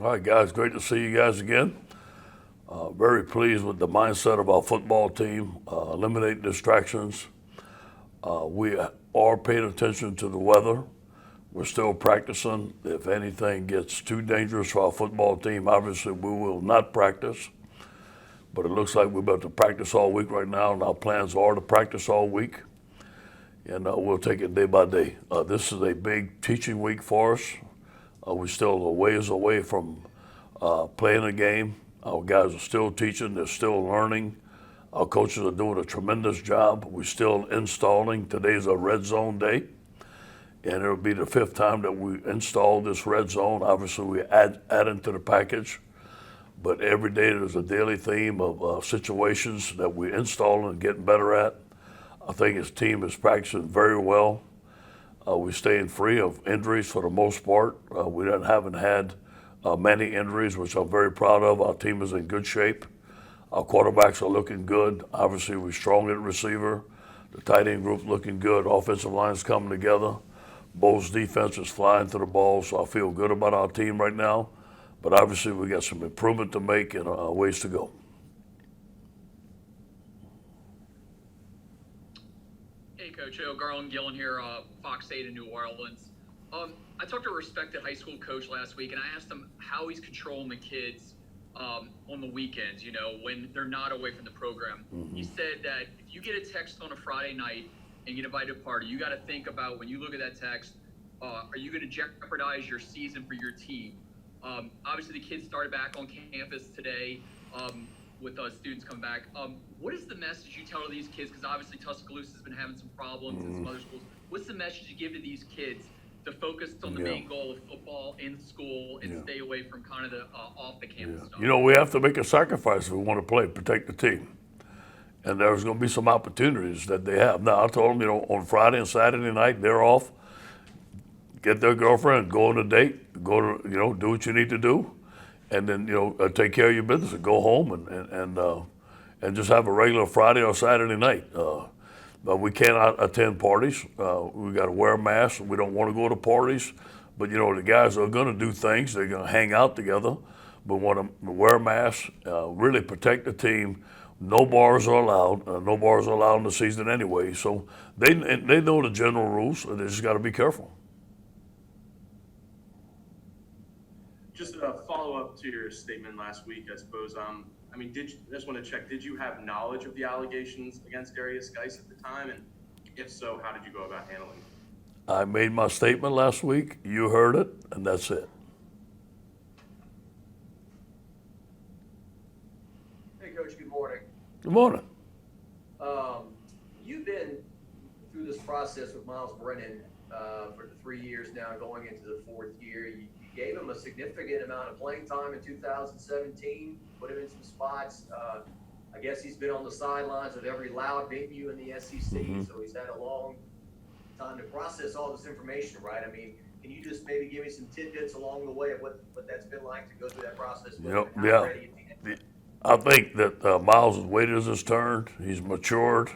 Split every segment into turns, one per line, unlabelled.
All right, guys, great to see you guys again. Very pleased with the mindset of our football team, eliminate distractions. We are paying attention to the weather. We're still practicing. If anything gets too dangerous for our football team, obviously we will not practice. But it looks like we're about to practice all week right now, and our plans are to practice all week. And we'll take it day by day. This is a big teaching week for us. We're still a ways away from playing a game. Our guys are still teaching. They're still learning. Our coaches are doing a tremendous job. We're still installing. Today's a red zone day. And it'll be the 5th time that we install this red zone. Obviously, we add into the package. But every day there's a daily theme of situations that we're installing and getting better at. I think his team is practicing very well. We're staying free of injuries for the most part. We haven't had many injuries, which I'm very proud of. Our team is in good shape. Our quarterbacks are looking good. Obviously, we're strong at receiver. The tight end group looking good. Offensive line's coming together. Bo's defense is flying to the ball, so I feel good about our team right now. But obviously, we got some improvement to make and ways to go.
Hey, Coach. Ed Orgeron, Gillen here, Fox 8 in New Orleans. I talked to a respected high school coach last week, and I asked him how he's controlling the kids on the weekends, you know, when they're not away from the program. Mm-hmm. He said that if you get a text on a Friday night and get invited to a party, you got to think about when you look at that text, are you going to jeopardize your season for your team? Obviously, the kids started back on campus today with students coming back. What is the message you tell to these kids? Because obviously Tuscaloosa has been having some problems in some other schools. What's the message you give to these kids to focus on the main goal of football in school and stay away from kind of the off the campus stuff?
You know, we have to make a sacrifice if we want to play, protect the team. And there's going to be some opportunities that they have. Now, I told them, you know, on Friday and Saturday night, they're off. Get their girlfriend, go on a date, go to, you know, do what you need to do. And then, you know, take care of your business and go home and just have a regular Friday or Saturday night. But we cannot attend parties. We got to wear masks. We don't want to go to parties. But, you know, the guys are going to do things. They're going to hang out together. We want to wear masks, really protect the team. No bars are allowed. No bars are allowed in the season anyway. So they know the general rules. They just got to be careful.
Just a follow-up to your statement last week, I suppose. I mean, I just want to check, did you have knowledge of the allegations against Darius Geis at the time? And if so, how did you go about handling it?
I made my statement last week. You heard it, and that's it.
Hey, Coach, good morning.
Good morning.
You've been through this process with Miles Brennan for 3 years now, going into the 4th year. You gave him a significant amount of playing time in 2017, put him in some spots. I guess he's been on the sidelines of every loud venue in the SEC, so he's had a long time to process all this information, right? I mean, can you just maybe give me some tidbits along the way of what that's been like to go through that process?
I think that Miles has waited his turn. He's matured.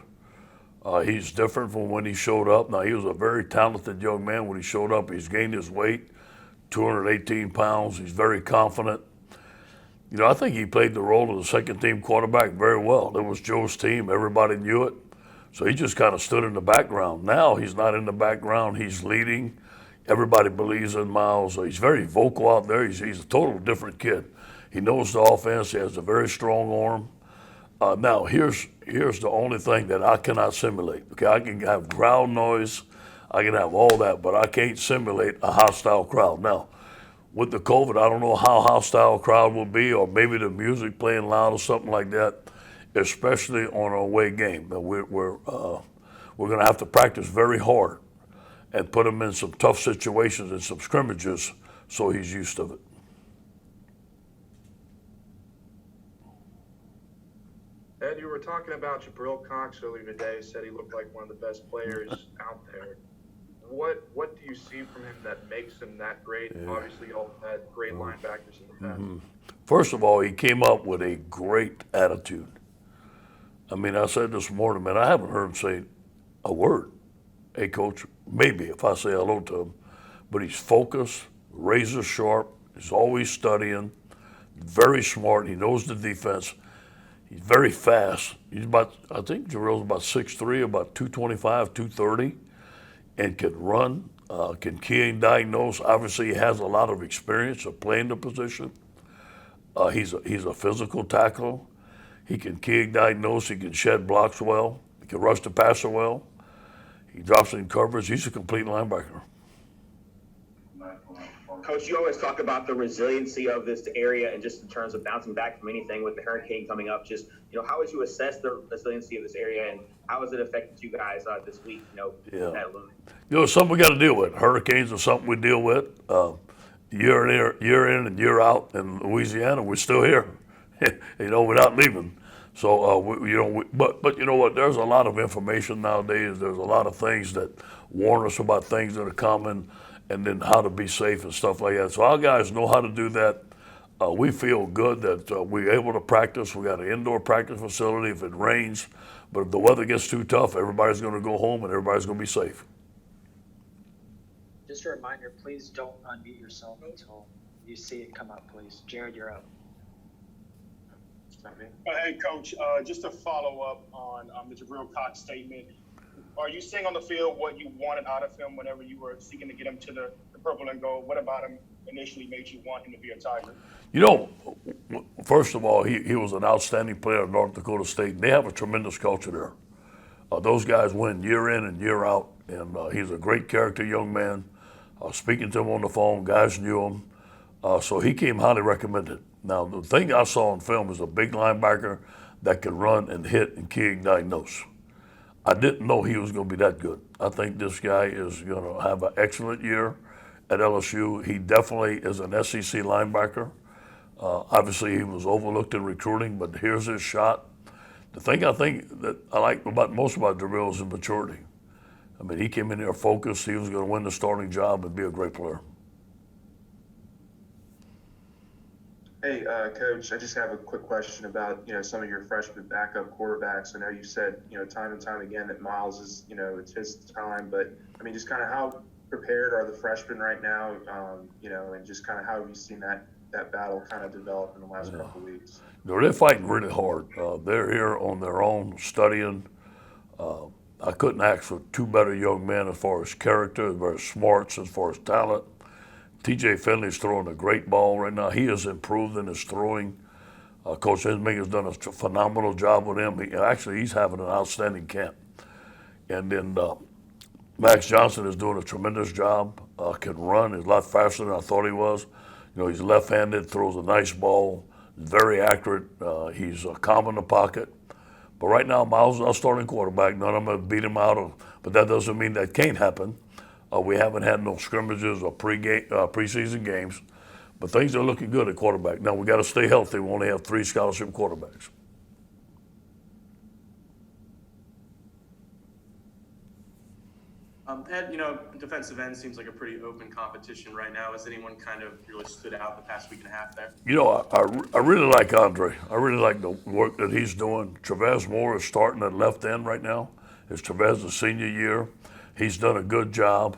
He's different from when he showed up. Now, he was a very talented young man when he showed up. He's gained his weight. 218 pounds. He's very confident. You know, I think he played the role of the second-team quarterback very well. It was Joe's team. Everybody knew it. So he just kind of stood in the background. Now he's not in the background. He's leading. Everybody believes in Miles. He's very vocal out there. He's a total different kid. He knows the offense. He has a very strong arm. Now, here's the only thing that I cannot simulate. Okay, I can have crowd noise. I can have all that, but I can't simulate a hostile crowd. Now, with the COVID, I don't know how hostile a crowd will be, or maybe the music playing loud or something like that, especially on an away game. We're going to have to practice very hard and put him in some tough situations and some scrimmages so he's used to it.
Ed, you were talking about Jabril Cox earlier today, said he looked like one of the best players out there. What do you see from him that makes him that great? Yeah. Obviously, y'all had great linebackers in the past.
First of all, he came up with a great attitude. I mean, I said this morning, man, I haven't heard him say a word. Hey, Coach, maybe if I say hello to him. But he's focused, razor sharp, He's always studying. Very smart. He knows the defense. He's very fast. I think Jarrell's about 6'3", about 225, 230, and can run, can key and diagnose. Obviously, he has a lot of experience of playing the position. He's a physical tackler. He can key and diagnose. He can shed blocks well. He can rush the passer well. He drops in coverage. He's a complete linebacker.
Coach, you always talk about the resiliency of this area and just in terms of bouncing back from anything with the hurricane coming up. Just, how would you assess the resiliency of this area and how has it affected you guys this week, that looming?
It's something we got to deal with. Hurricanes are something we deal with year in and year out in Louisiana. We're still here, we're not leaving. So, but you know what? There's a lot of information nowadays. There's a lot of things that warn us about things that are coming, and then how to be safe and stuff like that. So our guys know how to do that. We feel good that we're able to practice. We got an indoor practice facility if it rains, but if the weather gets too tough, everybody's going to go home and everybody's going to be safe.
Just a reminder, please don't unmute yourself until you see it come up, please. Jared, you're up.
Hey, Coach, just to follow up on the Jabril Cox statement, are you seeing on the field what you wanted out of him whenever you were seeking to get him to the purple and gold? What about him initially made you want him to be a Tiger?
First of all, he was an outstanding player at North Dakota State. They have a tremendous culture there. Those guys win year in and year out, and he's a great character young man. Speaking to him on the phone, guys knew him. So he came highly recommended. Now, the thing I saw on film is a big linebacker that can run and hit and key and diagnose. I didn't know he was going to be that good. I think this guy is going to have an excellent year at LSU. He definitely is an SEC linebacker. Obviously, he was overlooked in recruiting, but here's his shot. The thing I think that I like most about Jabril is his maturity. I mean, he came in there focused. He was going to win the starting job and be a great player.
Hey, Coach, I just have a quick question about, some of your freshman backup quarterbacks. I know you said, time and time again that Miles is, it's his time, but just kind of how prepared are the freshmen right now, and just kind of how have you seen that battle kind of develop in the last couple of weeks?
They're fighting really hard. They're here on their own studying. I couldn't ask for two better young men as far as character, as far as smarts, as far as talent. TJ Finley's throwing a great ball right now. He has improved in his throwing. Coach Hensming has done a phenomenal job with him. He's having an outstanding camp. And then Max Johnson is doing a tremendous job. Can run. He's a lot faster than I thought he was. He's left-handed, throws a nice ball, very accurate. He's calm in the pocket. But right now, Miles is our starting quarterback. None of them have beat him out, but that doesn't mean that can't happen. We haven't had no scrimmages or preseason games, but things are looking good at quarterback. Now, we got to stay healthy. We only have 3 scholarship quarterbacks.
Ed, defensive end seems like a pretty open competition right now. Has anyone kind of really stood out the past week and a half there?
I really like Andre. I really like the work that he's doing. Travez Moore is starting at left end right now. It's Travez's senior year. He's done a good job.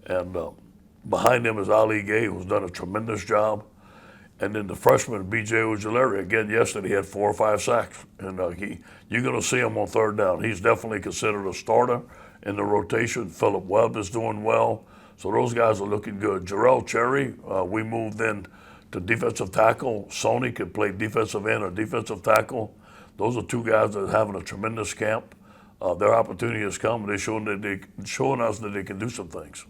And behind him is Ali Gay, who's done a tremendous job. And then the freshman, B.J. Ojulari, again, yesterday he had 4 or 5 sacks. And you're going to see him on third down. He's definitely considered a starter in the rotation. Phillip Webb is doing well. So those guys are looking good. Jarrell Cherry, we moved in to defensive tackle. Sony could play defensive end or defensive tackle. Those are 2 guys that are having a tremendous camp. Their opportunity has come. They're showing us that they can do some things.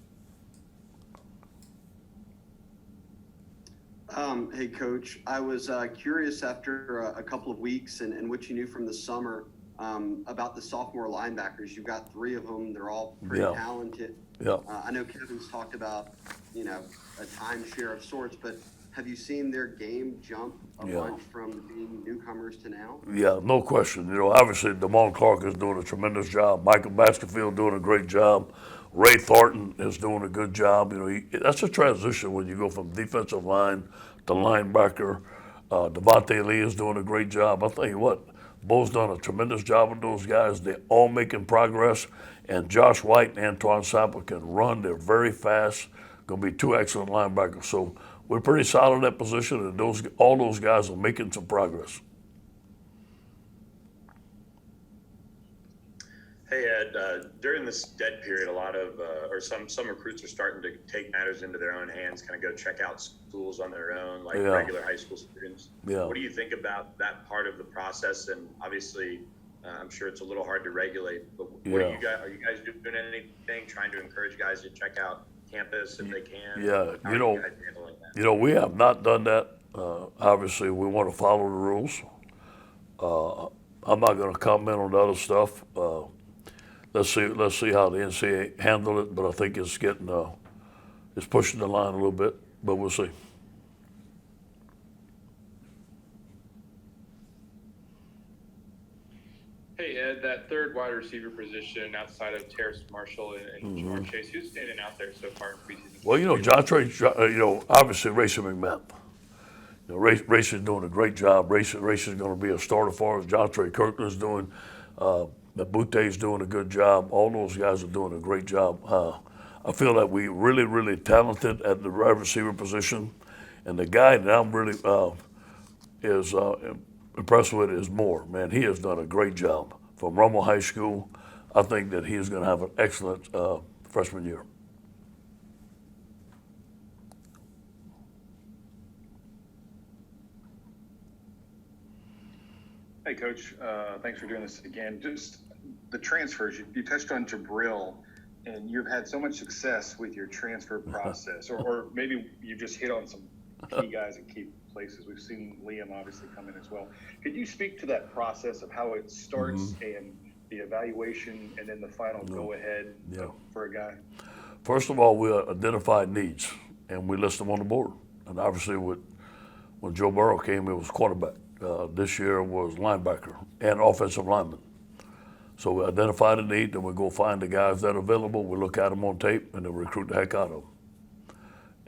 Hey, Coach, I was curious after a couple of weeks and what you knew from the summer about the sophomore linebackers. You've got 3 of them. They're all pretty talented.
Yeah.
I know Kevin's talked about, a timeshare of sorts, but have you seen their game jump a bunch from being newcomers to now? Yeah,
no question. Obviously, Damone Clark is doing a tremendous job. Michael Baskerville doing a great job. Ray Thornton is doing a good job. That's a transition when you go from defensive line to linebacker. Devontae Lee is doing a great job. I'll tell you what, Bo's done a tremendous job with those guys. They're all making progress. And Josh White and Antoine Sample can run. They're very fast. Going to be 2 excellent linebackers. So we're pretty solid in that position, and all those guys are making some progress.
Hey Ed, during this dead period, a lot of or some recruits are starting to take matters into their own hands, kind of go check out schools on their own, like regular high school students.
Yeah.
What do you think about that part of the process? And obviously, I'm sure it's a little hard to regulate, but what are you guys doing anything trying to encourage guys to check out campus if they can?
Yeah,
How are you guys handling that?
we have not done that. Obviously, we want to follow the rules. I'm not going to comment on the other stuff. Let's see how the NCAA handle it, but I think it's it's pushing the line a little bit, but we'll see.
Hey Ed, that third wide receiver position outside of Terrace Marshall and Jamar Chase, who's standing out there so far in preseason?
Well, obviously Racing McMahon. Racing's doing a great job. Racing's going to be a starter for us. John Trey Kirkland's doing. Bute's doing a good job. All those guys are doing a great job. I feel that we really, really talented at the wide receiver position, and the guy that I'm really is impressed with is Moore. Man, he has done a great job from Rummel High School. I think that he is going to have an excellent freshman year.
Hey, Coach. Thanks for doing this again. Just the transfers. You touched on Jabril, and you've had so much success with your transfer process, or maybe you just hit on some key guys in key places. We've seen Liam obviously come in as well. Could you speak to that process of how it starts and the evaluation and then the final go-ahead for a guy?
First of all, we identified needs, and we list them on the board. And obviously, when Joe Burrow came, it was quarterback. This year was linebacker and offensive lineman. So we identify the need, then we go find the guys that are available. We look at them on tape, and then recruit the heck out of them.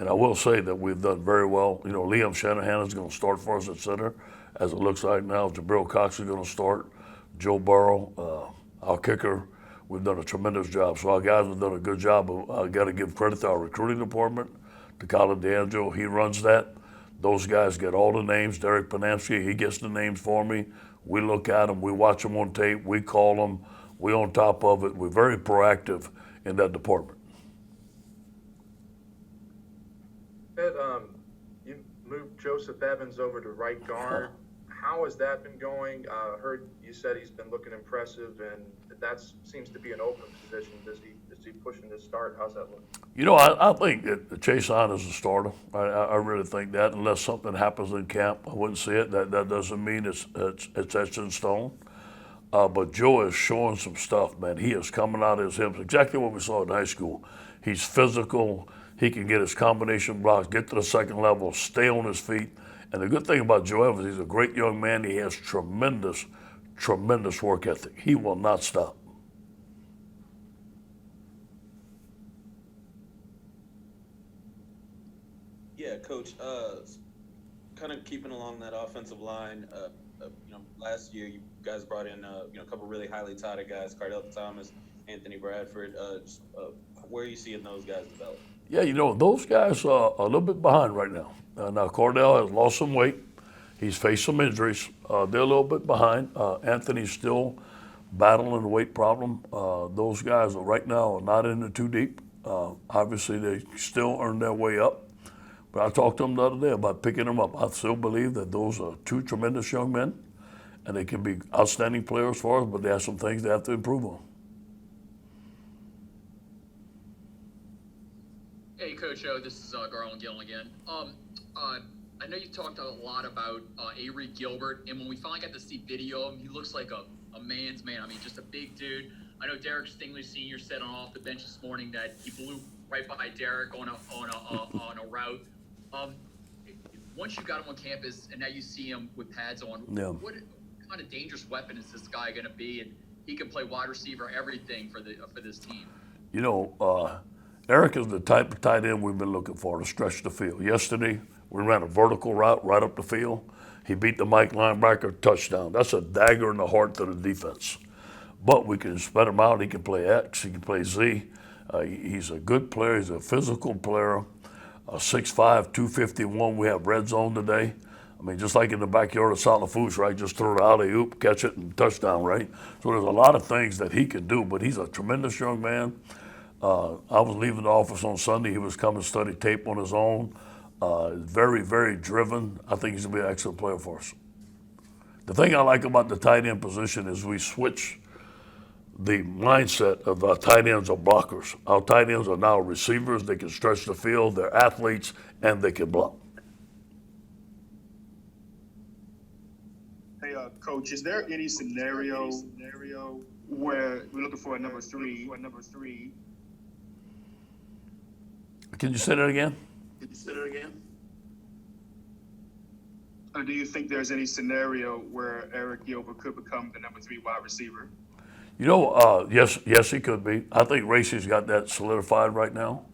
And I will say that we've done very well. Liam Shanahan is going to start for us at center, as it looks like now. Jabril Cox is going to start. Joe Burrow, our kicker, we've done a tremendous job. So our guys have done a good job. I got to give credit to our recruiting department, to Colin DeAngelo. He runs that. Those guys get all the names. Derek Panamsky, he gets the names for me. We look at them. We watch them on tape. We call them. We're on top of it. We're very proactive in that department.
Ed, you moved Joseph Evans over to right guard. How has that been going? Heard you said he's been looking impressive, and that seems to be an open position. Is he pushing to start? How's that look?
I think that Chase On is a starter. I really think that, unless something happens in camp, I wouldn't see it. That doesn't mean it's etched in stone. But Joe is showing some stuff, man. He is coming out of his hips, exactly what we saw in high school. He's physical. He can get his combination blocks, get to the second level, stay on his feet. And the good thing about Joe Evans, he's a great young man. He has tremendous, tremendous work ethic. He will not stop.
Yeah, Coach. Kind of keeping along that offensive line. Last year you guys brought in a couple really highly touted guys: Cardell Thomas, Anthony Bradford. Where are you seeing those guys develop?
Yeah, those guys are a little bit behind right now. Now Cardell has lost some weight. He's faced some injuries. They're a little bit behind. Anthony's still battling the weight problem. Those guys right now are not in it too deep. Obviously, they still earn their way up. But I talked to them the other day about picking them up. I still believe that those are two tremendous young men, and they can be outstanding players for us, but they have some things they have to improve on.
Hey, Coach O, this is Garland Gillen again. I know you talked a lot about Avery Gilbert, and when we finally got to see video of him, he looks like a man's man. I mean, just a big dude. I know Derek Stingley Sr. said off the bench this morning that he blew right by Derek on a route. Once you got him on campus and now you see him with pads on, what kind of dangerous weapon is this guy going to be? And he can play wide receiver, everything for this team.
Eric is the type of tight end we've been looking for to stretch the field. Yesterday, we ran a vertical route right up the field. He beat the Mike linebacker, touchdown. That's a dagger in the heart to the defense. But we can spread him out. He can play X. He can play Z. He's a good player. He's a physical player. 6'5", 251. We have red zone today. I mean, just like in the backyard of Salafus, right? Just throw the alley-oop, catch it, and touchdown, right? So there's a lot of things that he can do, but he's a tremendous young man. I was leaving the office on Sunday. He was coming to study tape on his own. Very, very driven. I think he's going to be an excellent player for us. The thing I like about the tight end position is we switch the mindset of our tight ends are blockers. Our tight ends are now receivers. They can stretch the field. They're athletes, and they can block.
Hey, Coach, is there any scenario where we're looking for a number three?
Can you say that again?
Do you think there's any scenario where Eric Gilbert could become the number 3 wide receiver?
You know, yes, he could be. I think Racy's got that solidified right now,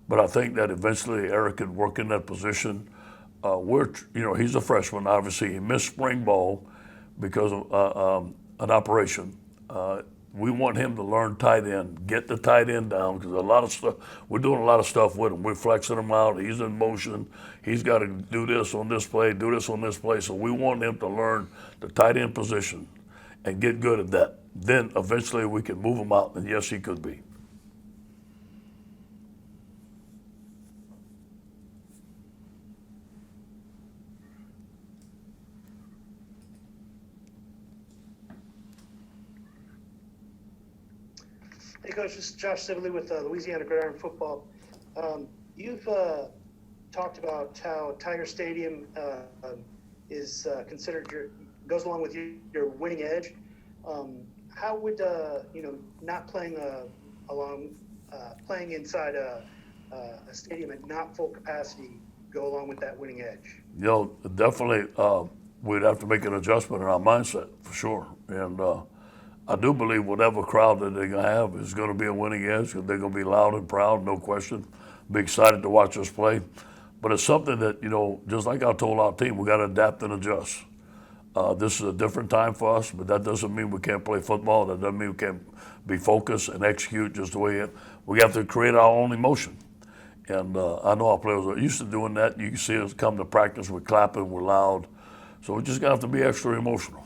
but I think that eventually Eric could work in that position. He's a freshman. Obviously, he missed spring ball because of an operation. We want him to learn tight end, get the tight end down, because a lot of stuff, we're doing a lot of stuff with him. We're flexing him out. He's in motion. He's got to do this on this play, do this on this play. So we want him to learn the tight end position and get good at that. Then eventually we can move him out, and yes, he could be.
Hey, Coach, this is Josh Sibley with Louisiana Gridiron Football. You've talked about how Tiger Stadium is considered goes along with your winning edge. How would not playing playing inside a stadium at not full capacity go along with that winning edge?
Definitely, we'd have to make an adjustment in our mindset for sure. And I do believe whatever crowd that they're going to have is going to be a winning edge. They're going to be loud and proud, no question. Be excited to watch us play. But it's something that, just like I told our team, we got to adapt and adjust. This is a different time for us, but that doesn't mean we can't play football. That doesn't mean we can't be focused and execute just the way it. We have to create our own emotion. And I know our players are used to doing that. You can see us come to practice, we're clapping, we're loud. So we just got to have to be extra emotional.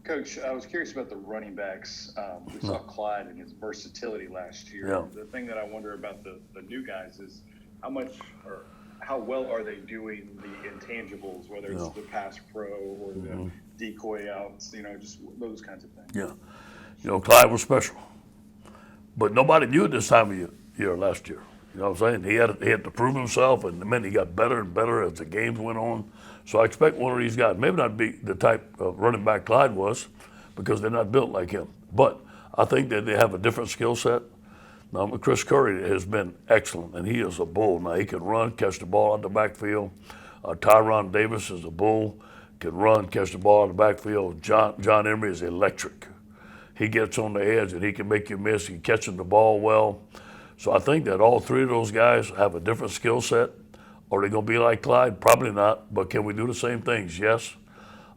Coach, I was curious about the running backs. We saw Clyde and his versatility last year.
Yeah.
The thing that I wonder about the new guys is how much or how well are they doing the intangibles, whether it's the pass pro or the decoy outs, just those kinds of things.
Yeah. Clyde was special. But nobody knew it this time of year last year. You know what I'm saying? He had to prove himself, and he got better and better as the games went on. So I expect one of these guys, maybe not be the type of running back Clyde was, because they're not built like him. But I think that they have a different skill set. Now, Chris Curry has been excellent, and he is a bull. Now, he can run, catch the ball out the backfield. Tyron Davis is a bull, can run, catch the ball out the backfield. John Emery is electric. He gets on the edge, and he can make you miss. He's catching the ball well. So I think that all three of those guys have a different skill set. Are they going to be like Clyde? Probably not. But can we do the same things? Yes.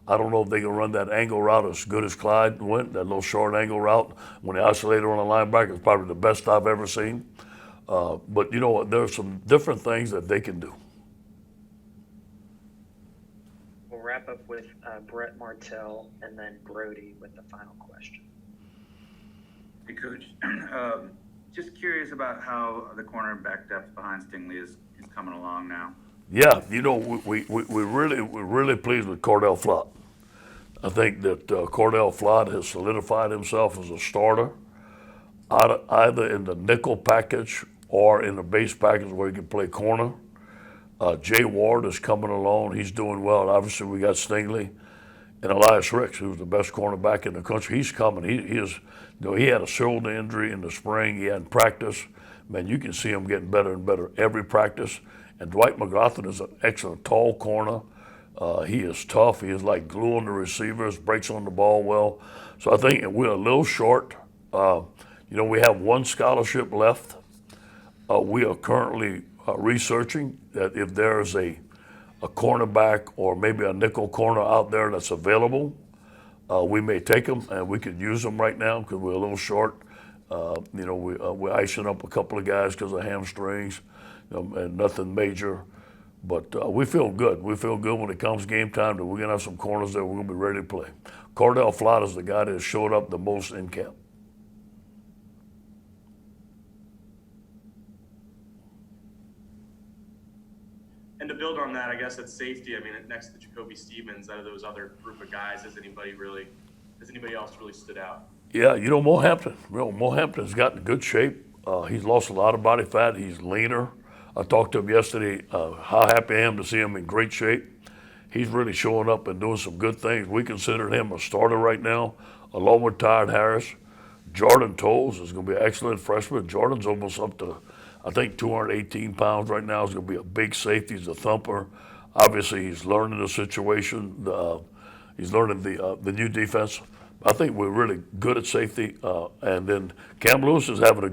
I don't know if they can run that angle route as good as Clyde went, that little short angle route. When they isolated on a linebacker, it's probably the best I've ever seen. But you know what? There's some different things that they can do.
We'll wrap up with Brett Martell and then Brody with the final question.
Hey, Coach. Just curious about how the cornerback depth behind Stingley is coming along now.
Yeah, we're really pleased with Cordell Flott. I think that Cordell Flott has solidified himself as a starter, either in the nickel package or in the base package where he can play corner. Jay Ward is coming along. He's doing well. Obviously, we got Stingley and Elias Ricks, who's the best cornerback in the country. He's coming. He had a shoulder injury in the spring. He hadn't practiced. Man, you can see him getting better and better every practice. And Dwight McLaughlin is an excellent tall corner. He is tough. He is like glue on the receivers, breaks on the ball well. So I think we're a little short. We have one scholarship left. We are currently researching that if there's a cornerback or maybe a nickel corner out there that's available, we may take them, and we could use them right now because we're a little short. We're icing up a couple of guys because of hamstrings, and nothing major. But we feel good. We feel good when it comes game time that we're going to have some corners there. We're going to be ready to play. Cordell Flott is the guy that has showed up the most in camp.
And to build on that, I guess at safety, I mean, next to Jacoby Stevens, out of those other group of guys, has anybody else really stood out?
Yeah, Mo Hampton's gotten in good shape. He's lost a lot of body fat. He's leaner. I talked to him yesterday, how happy I am to see him in great shape. He's really showing up and doing some good things. We consider him a starter right now, along with Tyron Harris. Jordan Tolles is going to be an excellent freshman. Jordan's almost up to, I think, 218 pounds right now. He's going to be a big safety. He's a thumper. Obviously, he's learning the situation. He's learning the new defense. I think we're really good at safety. And then Cam Lewis is having a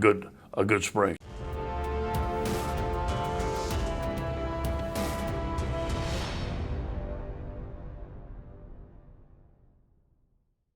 good spring.